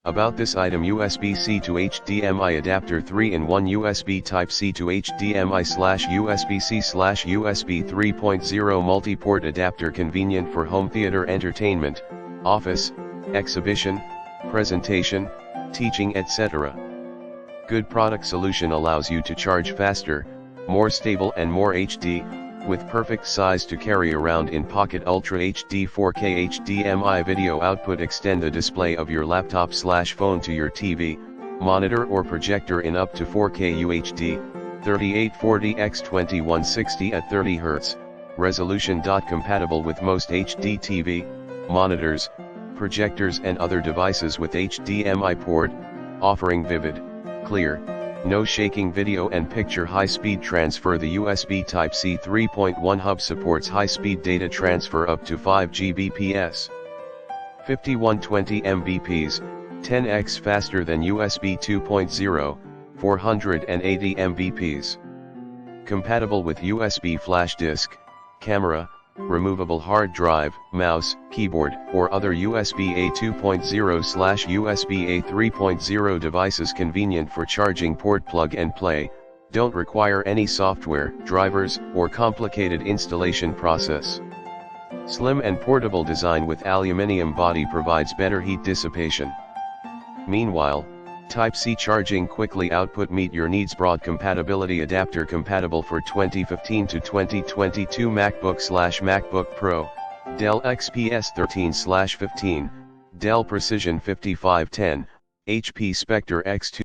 About this item: USB-C to HDMI adapter 3-in-1 USB Type-C to HDMI/USB-C/USB 3.0 multi-port adapter, convenient for home theater entertainment, office, exhibition, presentation, teaching, etc. Good product solution allows you to charge faster, more stable and more HD, with perfect size to carry around in pocket. Ultra HD 4K HDMI video output. Extend the display of your laptop/phone to your TV, monitor or projector in up to 4K UHD, 3840x2160 at 30 Hz, resolution. Compatible with most HD TV, monitors, projectors and other devices with HDMI port, offering vivid, clear, no shaking video and picture high-speed transfer. The USB Type-C 3.1 hub supports high-speed data transfer up to 5 Gbps. 5120 Mbps, 10x faster than USB 2.0, 480 Mbps. Compatible with USB flash disk, camera, removable hard drive, mouse, keyboard, or other USB A 2.0/USB A 3.0 devices. Convenient for charging. Port plug and play, don't require any software, drivers, or complicated installation process. Slim and portable design with aluminium body provides better heat dissipation. Meanwhile, Type-C charging quickly output meet your needs. Broad compatibility adapter compatible for 2015 to 2022 MacBook/MacBook Pro, Dell XPS 13/15, Dell Precision 5510, HP Spectre X2.